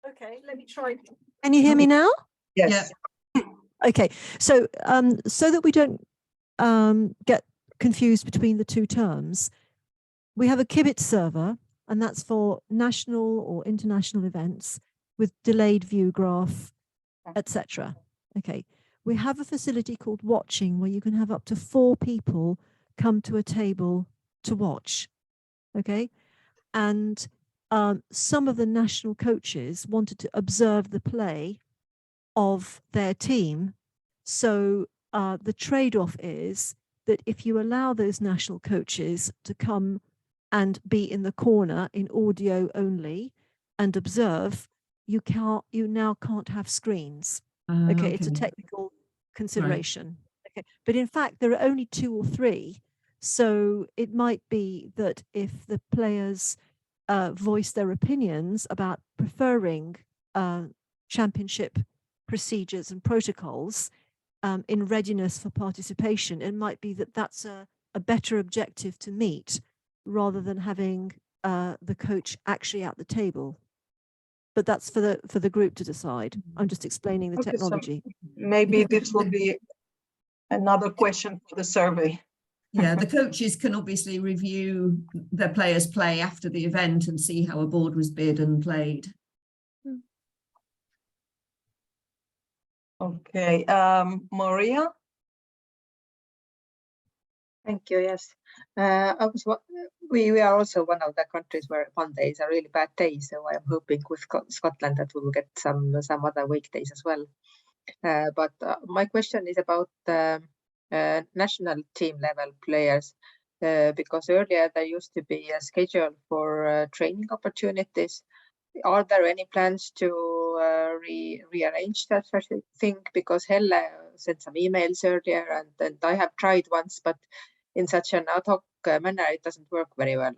Okay, let me try. Can you hear me now? Yes. Okay, so so that we don't get confused between the two terms, we have a Kibit server, and that's for national or international events with delayed view graph, etc. Okay, we have a facility called Watching, where you can have up to 4 people come to a table to watch. Okay, and some of the national coaches wanted to observe the play of their team. So the trade-off is that if you allow those national coaches to come and be in the corner in audio only and observe, you now can't have screens. Okay, it's a technical consideration. Okay, but in fact there are only 2 or 3, so it might be that if the players voice their opinions about preferring championship procedures and protocols in readiness for participation, it might be that that's a better objective to meet rather than having the coach actually at the table. But that's for the group to decide. I'm just explaining the Okay, so technology. maybe this will be another question for the survey. Yeah, the coaches can obviously review their players' play after the event and see how a board was bid and played. Okay, Maria? Thank you. Yes, we are also one of the countries where Monday is a really bad day. So I am hoping with Scotland that we will get some other weekdays as well. But my question is about the national team level players, because earlier there used to be a schedule for training opportunities. Are there any plans to rearrange that sort of thing? Because Helle sent some emails earlier, and I have tried once, but in such an ad hoc manner, it doesn't work very well.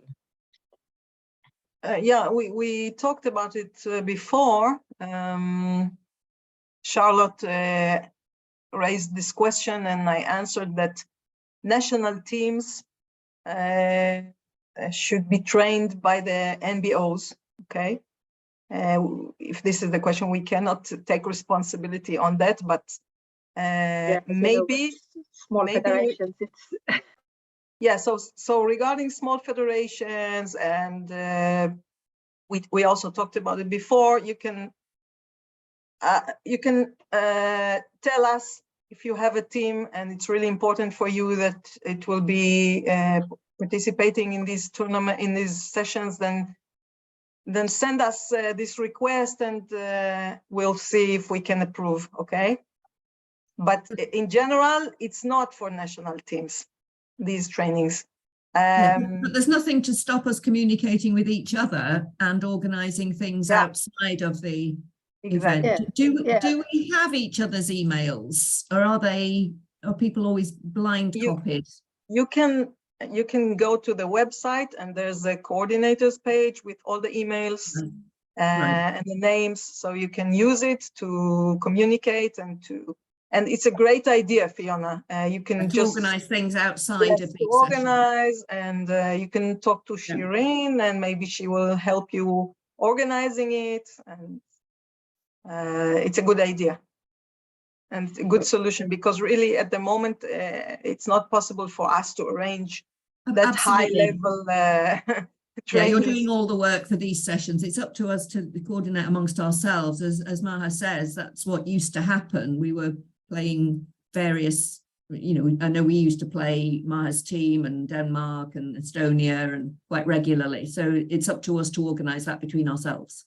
Yeah, we talked about it before. Charlotte raised this question, and I answered that national teams should be trained by the NBOs. Okay. If this is the question, we cannot take responsibility on that, but maybe small federations. Yeah, so regarding small federations, and we also talked about it before, you can tell us if you have a team and it's really important for you that it will be participating in these tournament, in these sessions, then send us this request, and we'll see if we can approve. Okay, but in general, it's not for national teams, these trainings. But there's nothing to stop us communicating with each other and organizing things outside of the event. Do we have each other's emails, or are people always blind copied? You can go to the website, and there's a coordinators page with all the emails and the names, so you can use it to communicate and it's a great idea, Fiona. You can just organize things outside of these organize, and you can talk to Shireen, and maybe she will help you organizing it. And it's a good idea and a good solution, because really at the moment it's not possible for us to arrange that high level Yeah, you're doing all the work for these sessions. It's up to us to coordinate amongst ourselves. As Maha says, that's what used to happen. We were playing various, I know we used to play Maha's team and Denmark and Estonia and quite regularly. So it's up to us to organize that between ourselves.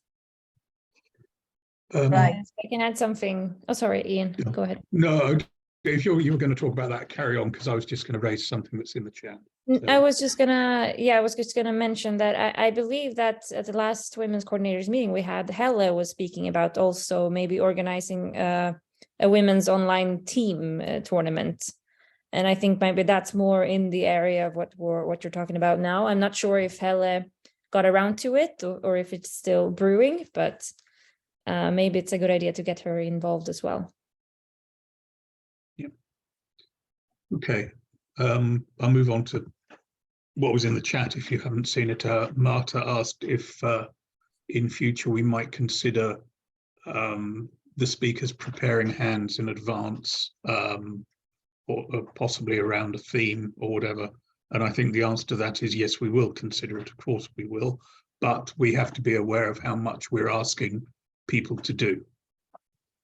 Right. I can add something. Oh, sorry, Ian, go ahead. No, if you were going to talk about that, carry on, because I was just going to raise something that's in the chat. So. I was just gonna mention that I believe that at the last women's coordinators meeting we had, Helle was speaking about also maybe organizing a women's online team tournament, and I think maybe that's more in the area of what you're talking about now. I'm not sure if Helle got around to it or if it's still brewing, but maybe it's a good idea to get her involved as well. Yeah. Okay. I'll move on to what was in the chat. If you haven't seen it, Marta asked if in future we might consider the speakers preparing hands in advance, or possibly around a theme or whatever. And I think the answer to that is yes, we will consider it. Of course we will, but we have to be aware of how much we're asking people to do,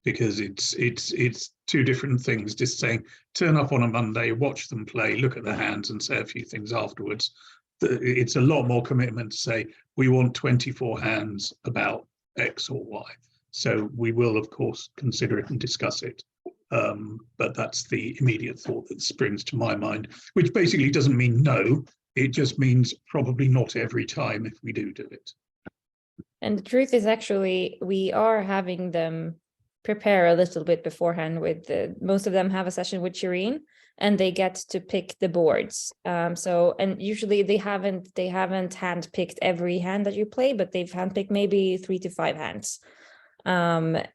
because it's two different things. Just saying, turn up on a Monday, watch them play, look at the hands and say a few things afterwards. It's a lot more commitment to say, we want 24 hands about X or Y. So we will, of course, consider it and discuss it. But that's the immediate thought that springs to my mind, which basically doesn't mean no. It just means probably not every time if we do it. And the truth is, actually, we are having them prepare a little bit beforehand. With most of them have a session with Shireen, and they get to pick the boards. And usually they haven't handpicked every hand that you play, but they've handpicked maybe 3 to 5 hands. And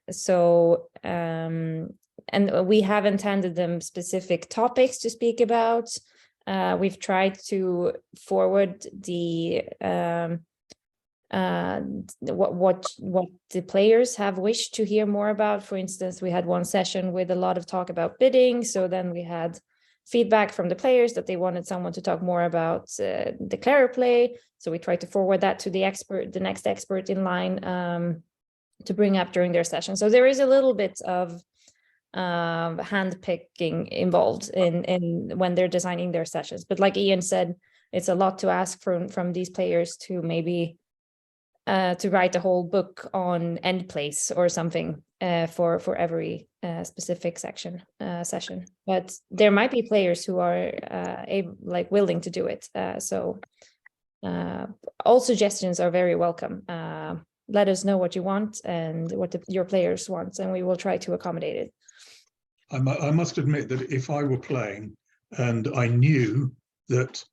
we haven't handed them specific topics to speak about. We've tried to forward the what the players have wished to hear more about. For instance, we had one session with a lot of talk about bidding. So then we had feedback from the players that they wanted someone to talk more about declare play. So we tried to forward that to the next expert in line to bring up during their session. So there is a little bit of hand picking involved in when they're designing their sessions. But like Ian said, it's a lot to ask from these players to maybe to write a whole book on end place or something for every specific session. But there might be players who are willing to do it. So all suggestions are very welcome. Let us know what you want and what your players want, and we will try to accommodate it. I must admit that if I were playing and I knew that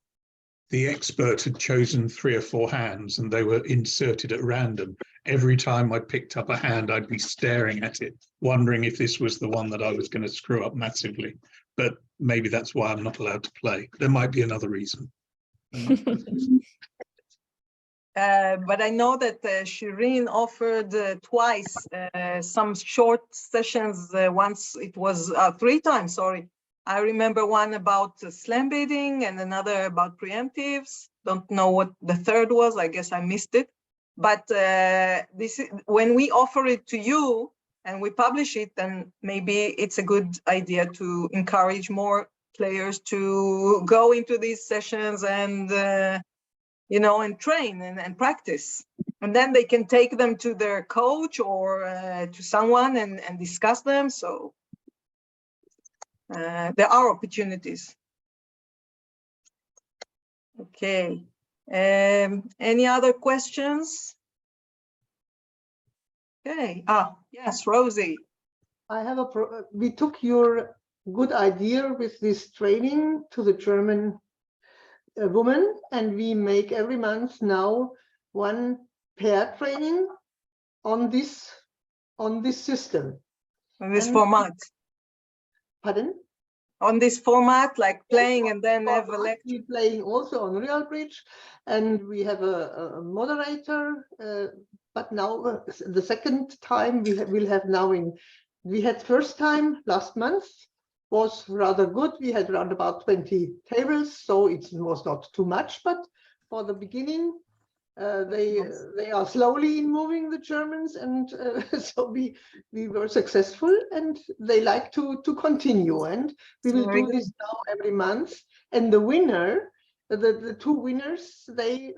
the expert had chosen 3 or 4 hands and they were inserted at random, every time I picked up a hand, I'd be staring at it, wondering if this was the one that I was going to screw up massively. But maybe that's why I'm not allowed to play. There might be another reason. But I know that Shireen offered twice some short sessions. Once it was 3 times, sorry. I remember one about slam bidding and another about preemptives. Don't know what the third was. I guess I missed it. But this is, when we offer it to you and we publish it, then maybe it's a good idea to encourage more players to go into these sessions and and train and practice. And then they can take them to their coach or to someone and discuss them. So there are opportunities. Okay. Any other questions? Okay. Yes, Rosie. I have we took your good idea with this training to the German woman, and we make every month now one pair training on this system. On this format. Pardon? On this format, like playing and then have a lecture. We're playing also on Real Bridge, and we have a moderator. But now the second time we'll have now we had first time last month. Was rather good. We had around about 20 tables, so it was not too much. But for the beginning, they are slowly moving, the Germans, and so we were successful, and they like to continue. And we will do this now every month. And the winner, the 2 winners, we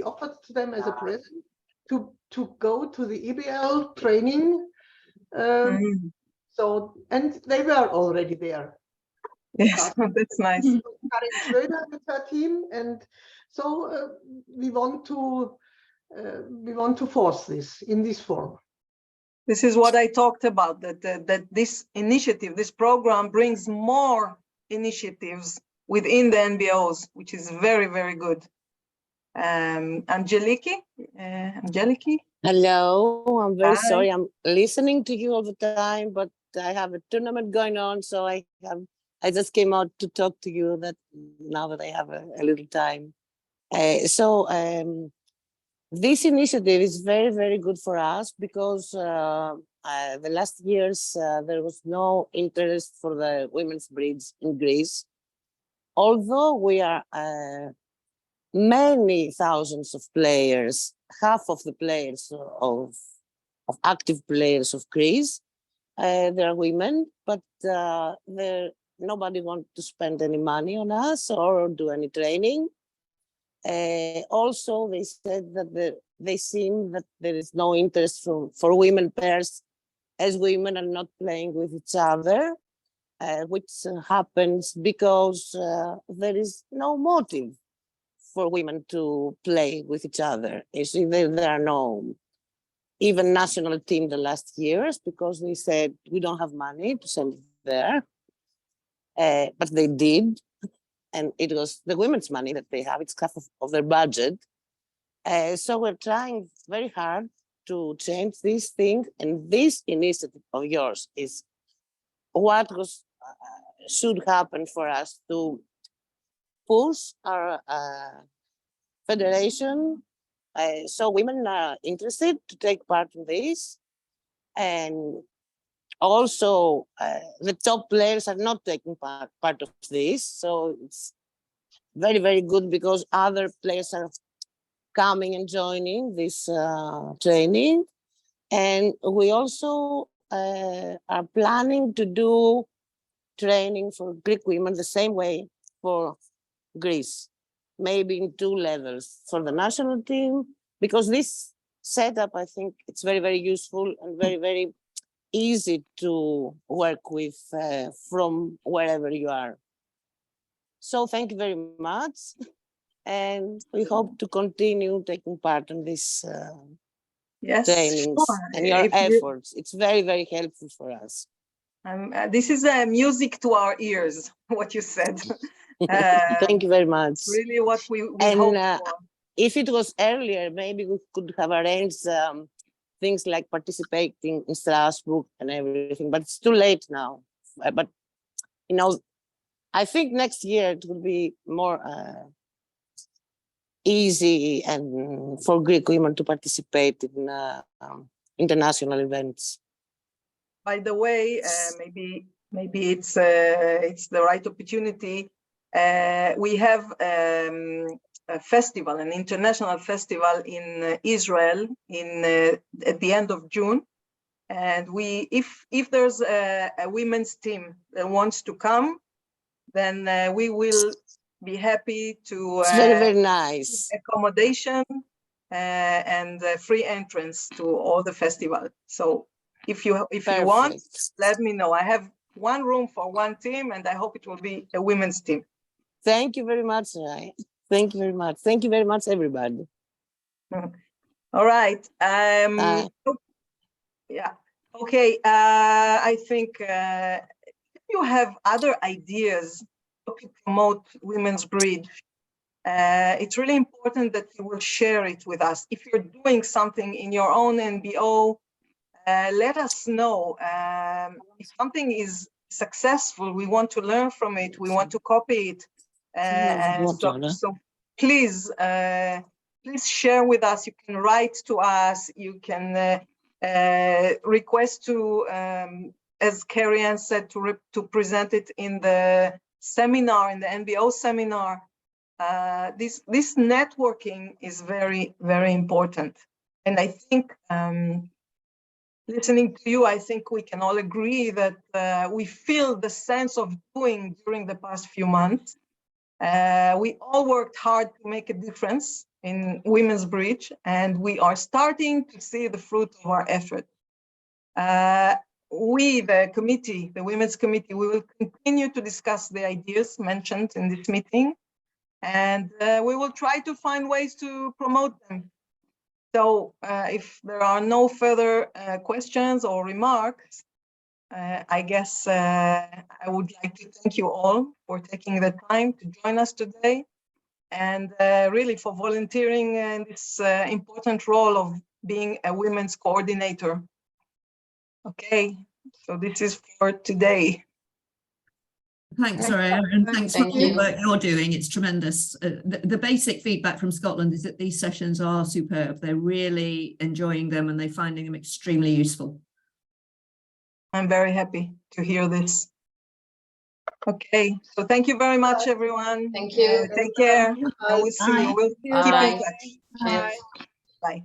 offered to them as a present to go to the EBL training. So, and they were already there. Yes, that's nice. Karin Schröder with her team, and so we want to force this in this form. This is what I talked about, that this initiative, this program brings more initiatives within the NBOs, which is very, very good. Angeliki? Hello, I'm very sorry. I'm listening to you all the time, but I have a tournament going on, so I just came out to talk to you that now that I have a little time. This initiative is very, very good for us because the last years there was no interest for the women's bridge in Greece. Although we are many thousands of players, half of the players of active players of Greece, they are women, but nobody wants to spend any money on us or do any training. Also, they said that they seem that there is no interest for women pairs, as women are not playing with each other, which happens because there is no motive for women to play with each other. You see, there are no even national team the last years because they said we don't have money to send there, but they did. And it was the women's money that they have. It's half of their budget. So we're trying very hard to change this thing. And this initiative of yours is what should happen for us to push our federation. So women are interested to take part in this. And also, the top players are not taking part of this, so it's very, very good because other players are coming and joining this training. And we also are planning to do training for Greek women the same way for Greece, maybe in 2 levels for the national team, because this setup, I think it's very, very useful and very, very easy to work with from wherever you are. So thank you very much. And we hope to continue taking part in this trainings and your efforts. It's very, very helpful for us. This is music to our ears, what you said. Thank you very much. Really what we hope for. If it was earlier, maybe we could have arranged things like participating in Strasbourg and everything, but it's too late now. But, you know, I think next year it will be more easy and for Greek women to participate in international events. By the way, maybe it's the right opportunity. We have a festival, an international festival in Israel at the end of June, and if there's a women's team that wants to come, then we will be happy to it's very, very nice accommodation and free entrance to all the festival. So if you want, let me know. I have 1 room for 1 team, and I hope it will be a women's team. Thank you very much, Rai. Thank you very much. Thank you very much, everybody. All right. Yeah. Okay. I think if you have other ideas to promote Women's Bridge, it's really important that you will share it with us. If you're doing something in your own NBO, let us know. If something is successful, we want to learn from it. We want to copy it. So please share with us. You can write to us. You can request to, as Carrie-Anne said, to present it in the seminar, in the NBO seminar. This networking is very, very important. And I think listening to you, I think we can all agree that we feel the sense of doing during the past few months. We all worked hard to make a difference in Women's Bridge, and we are starting to see the fruit of our effort. We, the committee, the Women's Committee, we will continue to discuss the ideas mentioned in this meeting, and we will try to find ways to promote them. So if there are no further questions or remarks, I guess I would like to thank you all for taking the time to join us today, and really for volunteering in this important role of being a women's coordinator. Okay, so this is for today. Thanks, Soraya, and thanks for Thank all the you. work you're doing. It's tremendous. The basic feedback from Scotland is that these sessions are superb. They're really enjoying them and they're finding them extremely useful. I'm very happy to hear this. Okay, so thank you very much, everyone. Thank you. Take care. I will see you. We'll keep in Bye. touch. Cheers. Bye.